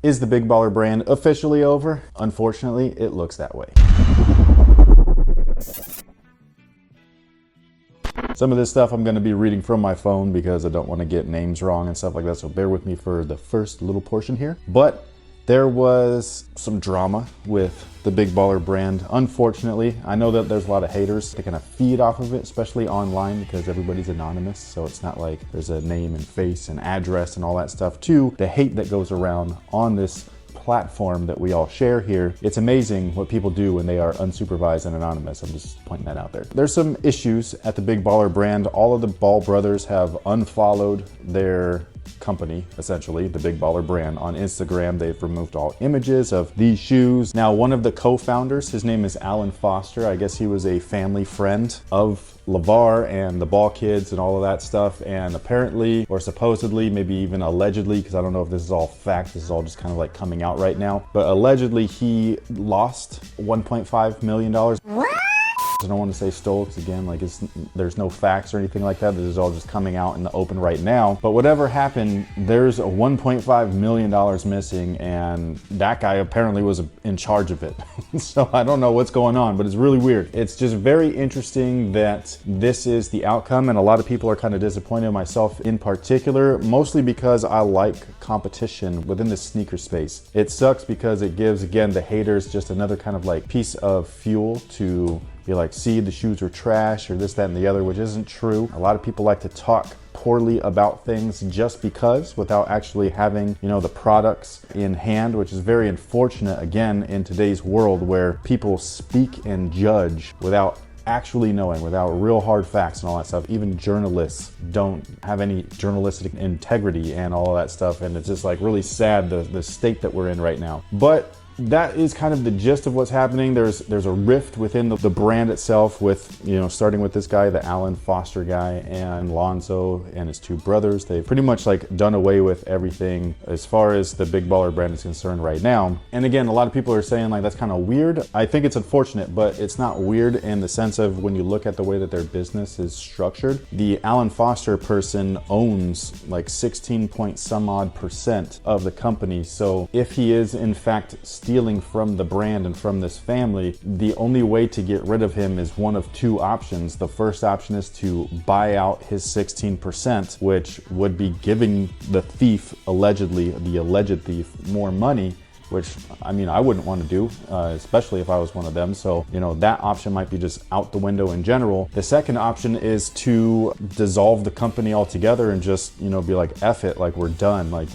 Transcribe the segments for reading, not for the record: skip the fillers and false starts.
Is the Big Baller brand officially over? Unfortunately, it looks that way. Some of this stuff I'm going to be reading from my phone because I don't want to get names wrong and stuff like that, so bear with me for the first little portion here. But there was some drama with the Big Baller brand. Unfortunately, I know that there's a lot of haters that kind of feed off of it, especially online, because everybody's anonymous. So it's not like there's a name and face and address and all that stuff too. The hate that goes around on this platform that we all share here. It's amazing what people do when they are unsupervised and anonymous. I'm just pointing that out there. There's some issues at the Big Baller brand. All of the Ball brothers have unfollowed their company, essentially, the Big Baller brand, on Instagram. They've removed all images of these shoes. Now, one of the co-founders, his name is Alan Foster. I guess he was a family friend of LeVar and the Ball kids and all of that stuff. And apparently, or supposedly, maybe even allegedly, because I don't know if this is all fact, this is all just kind of like coming out right now, but allegedly he lost $1.5 million. I don't want to say stole, because again, like there's no facts or anything like that. This is all just coming out in the open right now. But whatever happened, there's a $1.5 million missing, and that guy apparently was in charge of it. So I don't know what's going on, but it's really weird. It's just very interesting that this is the outcome, and a lot of people are kind of disappointed, myself in particular, mostly because I like competition within the sneaker space. It sucks because it gives, again, the haters just another kind of like piece of fuel to be like, see, the shoes are trash or this, that, and the other, which isn't true. A lot of people like to talk poorly about things just because, without actually having, you know, the products in hand, which is very unfortunate, again, in today's world where people speak and judge without actually knowing, without real hard facts and all that stuff. Even journalists don't have any journalistic integrity and all of that stuff, and it's just like really sad, the state that we're in right now. But that is kind of the gist of what's happening. There's a rift within the brand itself, with, you know, starting with this guy, the Alan Foster guy, and Lonzo and his two brothers. They've pretty much like done away with everything as far as the Big Baller brand is concerned right now. And again, a lot of people are saying like that's kind of weird. I think it's unfortunate, but it's not weird in the sense of when you look at the way that their business is structured. The Alan Foster person owns like 16 point some odd % of the company. So if he is in fact stealing from the brand and from this family, the only way to get rid of him is one of two options. The first option is to buy out his 16%, which would be giving the thief, allegedly, the alleged thief, more money, which, I mean, I wouldn't want to do, especially if I was one of them. So, you know, that option might be just out the window in general. The second option is to dissolve the company altogether and just, you know, be like, F it, like we're done. Like,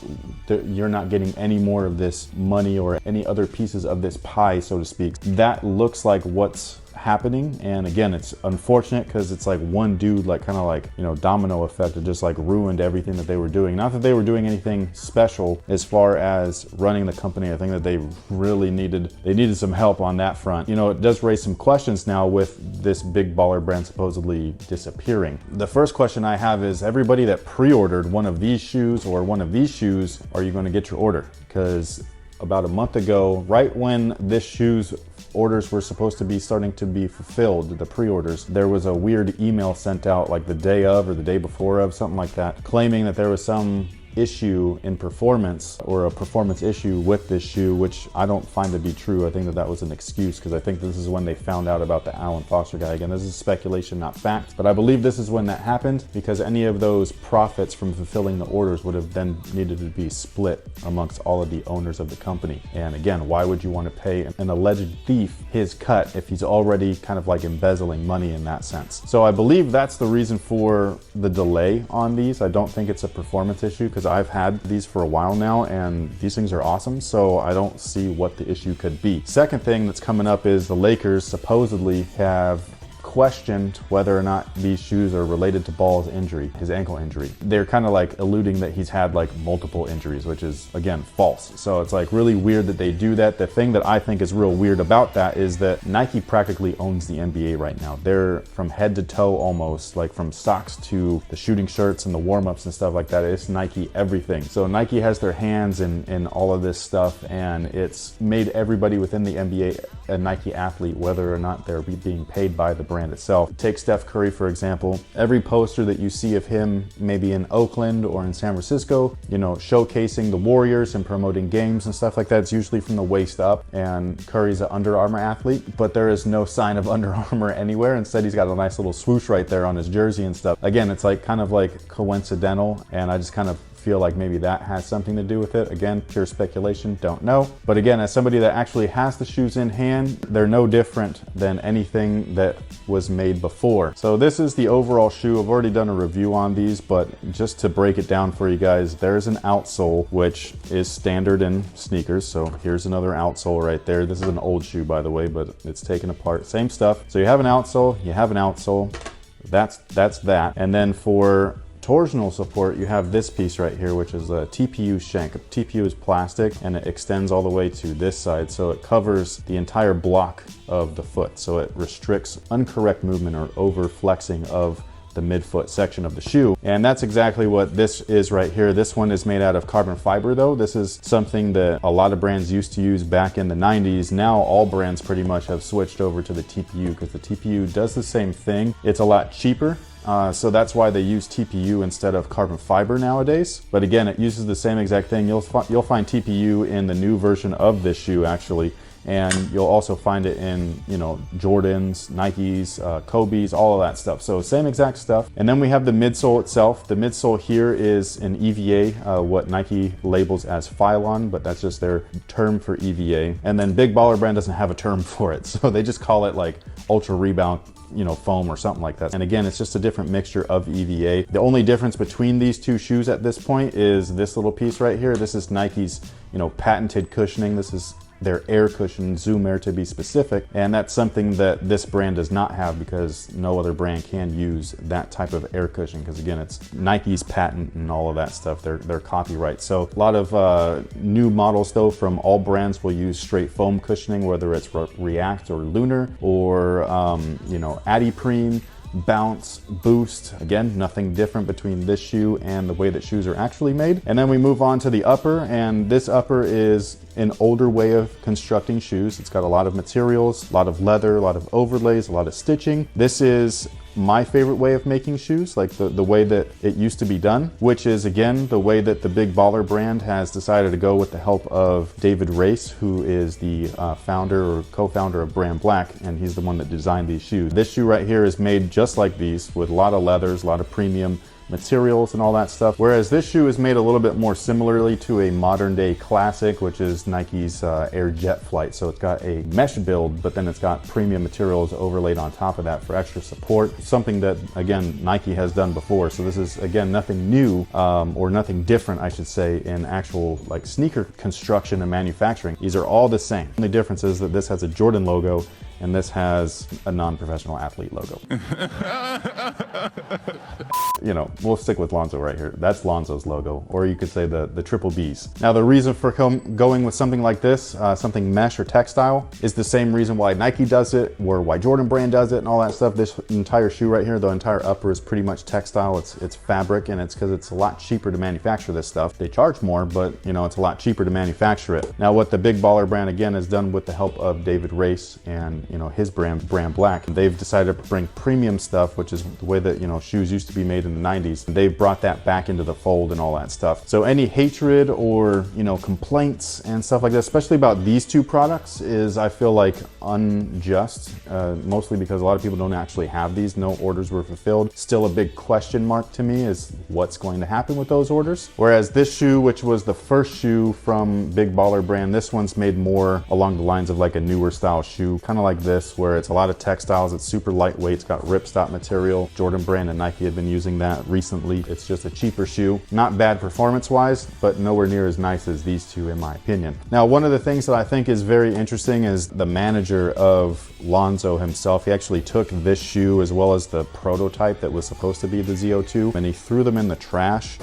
you're not getting any more of this money or any other pieces of this pie, so to speak. That looks like what's happening. And again, it's unfortunate because it's like one dude, like kind of like, you know, domino effect, it just like ruined everything that they were doing. Not that they were doing anything special as far as running the company. I think that they really needed some help on that front. You know, it does raise some questions now with this Big Baller brand supposedly disappearing. The first question I have is, everybody that pre-ordered one of these shoes or one of these shoes, are you going to get your order? Because about a month ago, right when this shoe's orders were supposed to be starting to be fulfilled, the pre-orders, there was a weird email sent out like the day of or the day before of, something like that, claiming that there was some issue in performance or a performance issue with this shoe, which I don't find to be true. I think that that was an excuse, because I think this is when they found out about the Alan Foster guy. Again, this is speculation, not fact, but I believe this is when that happened, because any of those profits from fulfilling the orders would have then needed to be split amongst all of the owners of the company. And again, why would you want to pay an alleged thief his cut if he's already kind of like embezzling money in that sense? So I believe that's the reason for the delay on these. I don't think it's a performance issue, because I've had these for a while now and these things are awesome, so I don't see what the issue could be. Second thing that's coming up is the Lakers supposedly have questioned whether or not these shoes are related to Ball's injury, his ankle injury. They're kind of like alluding that he's had like multiple injuries, which is, again, false. So it's like really weird that they do that. The thing that I think is real weird about that is that Nike practically owns the NBA right now. They're from head to toe almost, like from socks to the shooting shirts and the warm-ups and stuff like that. It's Nike everything. So Nike has their hands in all of this stuff, and it's made everybody within the NBA a Nike athlete, whether or not they're being paid by the brand brand itself. Take Steph Curry, for example. Every poster that you see of him, maybe in Oakland or in San Francisco, you know, showcasing the Warriors and promoting games and stuff like that, it's usually from the waist up, and Curry's an Under Armour athlete, but there is no sign of Under Armour anywhere. Instead, he's got a nice little swoosh right there on his jersey and stuff. Again, it's like kind of like coincidental, and I just kind of feel like maybe that has something to do with it. Again, pure speculation, don't know. But again, as somebody that actually has the shoes in hand, they're no different than anything that was made before. So this is the overall shoe. I've already done a review on these, but just to break it down for you guys, there's an outsole, which is standard in sneakers. So here's another outsole right there. This is an old shoe, by the way, but it's taken apart. Same stuff. So you have an outsole, you have an outsole. That's that. And then for torsional support, you have this piece right here, which is a TPU shank. TPU is plastic, and it extends all the way to this side, so it covers the entire block of the foot. So it restricts incorrect movement or over flexing of the midfoot section of the shoe. And that's exactly what this is right here. This one is made out of carbon fiber though. This is something that a lot of brands used to use back in the 90s. Now all brands pretty much have switched over to the TPU because the TPU does the same thing. It's a lot cheaper. So that's why they use TPU instead of carbon fiber nowadays. But again, it uses the same exact thing. You'll find TPU in the new version of this shoe actually. And you'll also find it in, you know, Jordans, Nikes, Kobe's, all of that stuff. So same exact stuff. And then we have the midsole itself. The midsole here is an EVA, what Nike labels as Phylon, but that's just their term for EVA. And then Big Baller brand doesn't have a term for it. So they just call it like Ultra Rebound, you know, foam or something like that. And again, it's just a different mixture of EVA. The only difference between these two shoes at this point is this little piece right here. This is Nike's, you know, patented cushioning. This is their air cushion, Zoom Air to be specific, and that's something that this brand does not have because no other brand can use that type of air cushion, because again, it's Nike's patent and all of that stuff, their copyright. So a lot of new models though from all brands will use straight foam cushioning, whether it's React or Lunar or you know, Adiprene, Bounce, Boost. Again, nothing different between this shoe and the way that shoes are actually made. And then we move on to the upper, and this upper is an older way of constructing shoes. It's got a lot of materials, a lot of leather, a lot of overlays, a lot of stitching. This is my favorite way of making shoes, like the way that it used to be done, which is again the way that the Big Baller brand has decided to go with the help of David Race, who is the founder or co-founder of Brand Black, and he's the one that designed these shoes. This shoe right here is made just like these, with a lot of leathers, a lot of premium materials and all that stuff, whereas this shoe is made a little bit more similarly to a modern day classic, which is Nike's Air Jet Flight. So it's got a mesh build, but then it's got premium materials overlaid on top of that for extra support, something that again Nike has done before. So this is again nothing new or nothing different, I should say, in actual like sneaker construction and manufacturing. These are all the same. The only difference is that this has a Jordan logo and this has a non-professional athlete logo. You know, we'll stick with Lonzo right here. That's Lonzo's logo, or you could say the triple Bs. Now, the reason for going with something like this, something mesh or textile, is the same reason why Nike does it, or why Jordan brand does it, and all that stuff. This entire shoe right here, the entire upper is pretty much textile. It's fabric, and it's because it's a lot cheaper to manufacture this stuff. They charge more, but you know, it's a lot cheaper to manufacture it. Now, what the Big Baller brand again has done with the help of David Race and you know his brand Black, they've decided to bring premium stuff, which is the way that you know shoes used to be made in the 90s. They've brought that back into the fold and all that stuff. So any hatred or you know complaints and stuff like that, especially about these two products, is I feel like unjust, mostly because a lot of people don't actually have these. No orders were fulfilled. Still a big question mark to me is what's going to happen with those orders. Whereas this shoe, which was the first shoe from Big Baller brand, this one's made more along the lines of like a newer style shoe, kind of like this, where it's a lot of textiles. It's super lightweight. It's got ripstop material. Jordan brand and Nike have been using that recently. It's just a cheaper shoe. Not bad performance wise, but nowhere near as nice as these two in my opinion. Now, one of the things that I think is very interesting is the manager of Lonzo himself. He actually took this shoe as well as the prototype that was supposed to be the Z02 and he threw them in the trash.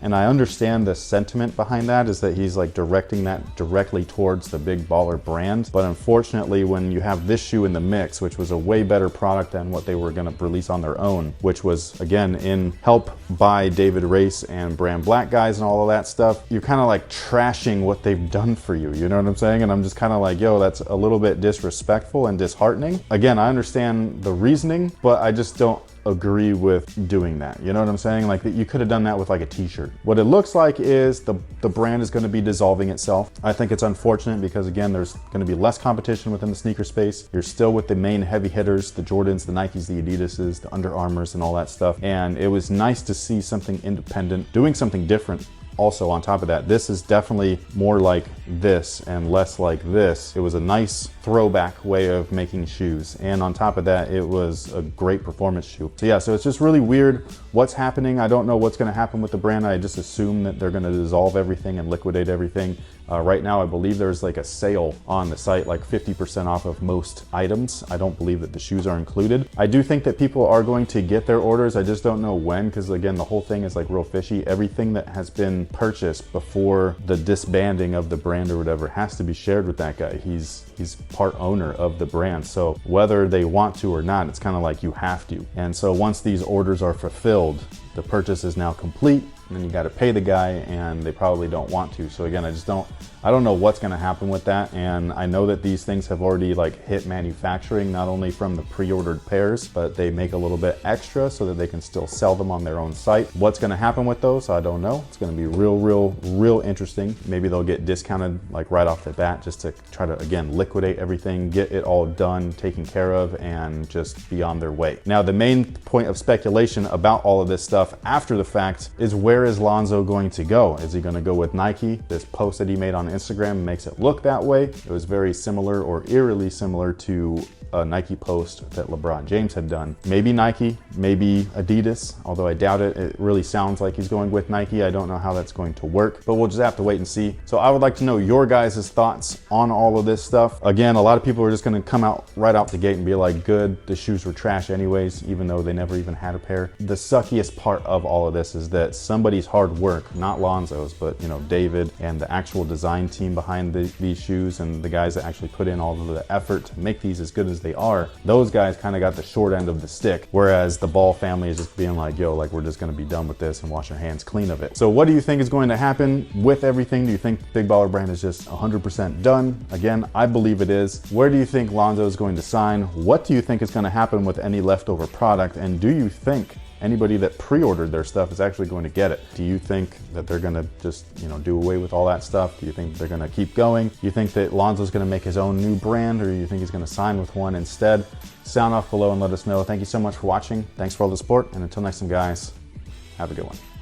And I understand the sentiment behind that is that he's like directing that directly towards the Big Baller brand. But unfortunately, when you have this shoe in the mix, which was a way better product than what they were gonna release on their own, which was again in help by David Race and Brand Black guys and all of that stuff, you're kind of like trashing what they've done for you. You know what I'm saying? And I'm just kind of like, yo, that's a little bit disrespectful and disheartening. Again, I understand the reasoning, but I just don't agree with doing that. You know what I'm saying? Like, you could have done that with like a t-shirt. What it looks like is the brand is going to be dissolving itself. I think it's unfortunate because again, there's going to be less competition within the sneaker space. You're still with the main heavy hitters, the Jordans, the Nikes, the Adidases, the Under Armours and all that stuff. And it was nice to see something independent, doing something different. Also, on top of that, this is definitely more like this and less like this. It was a nice throwback way of making shoes. And on top of that, it was a great performance shoe. So yeah, so it's just really weird what's happening. I don't know what's gonna happen with the brand. I just assume that they're gonna dissolve everything and liquidate everything. Right now, I believe there's like a sale on the site, like 50% off of most items. I don't believe that the shoes are included. I do think that people are going to get their orders. I just don't know when, because again, the whole thing is like real fishy. Everything that has been purchased before the disbanding of the brand or whatever has to be shared with that guy. He's part owner of the brand. So whether they want to or not, it's kind of like you have to. And so once these orders are fulfilled, the purchase is now complete, and then you got to pay the guy, and they probably don't want to. So again, I don't know what's going to happen with that. And I know that these things have already like hit manufacturing, not only from the pre-ordered pairs, but they make a little bit extra so that they can still sell them on their own site. What's going to happen with those, I don't know. It's going to be real interesting. Maybe they'll get discounted like right off the bat just to try to, again, liquidate everything, get it all done, taken care of, and just be on their way. Now, the main point of speculation about all of this stuff after the fact is, where is Lonzo going to go? Is he going to go with Nike? This post that he made on Instagram makes it look that way. It was very similar or eerily similar to a Nike post that LeBron James had done. Maybe Nike, maybe Adidas, although I doubt it. It really sounds like he's going with Nike. I don't know how that's going to work, but we'll just have to wait and see. So I would like to know your guys' thoughts on all of this stuff. Again, a lot of people are just gonna come out right out the gate and be like, good, the shoes were trash anyways, even though they never even had a pair. The suckiest part of all of this is that somebody's hard work, not Lonzo's, but you know, David and the actual design team behind these shoes and the guys that actually put in all of the effort to make these as good as they are, those guys kind of got the short end of the stick, whereas the Ball family is just being like, yo, like, we're just gonna be done with this and wash our hands clean of it. So what do you think is going to happen with everything? Do you think Big Baller brand is just 100% done? Again, I believe it is. Where do you think Lonzo is going to sign? What do you think is going to happen with any leftover product? And do you think anybody that pre-ordered their stuff is actually going to get it? Do you think that they're gonna just, you know, do away with all that stuff? Do you think they're gonna keep going? Do you think that Lonzo's gonna make his own new brand, or do you think he's gonna sign with one instead? Sound off below and let us know. Thank you so much for watching. Thanks for all the support, and until next time, guys, have a good one.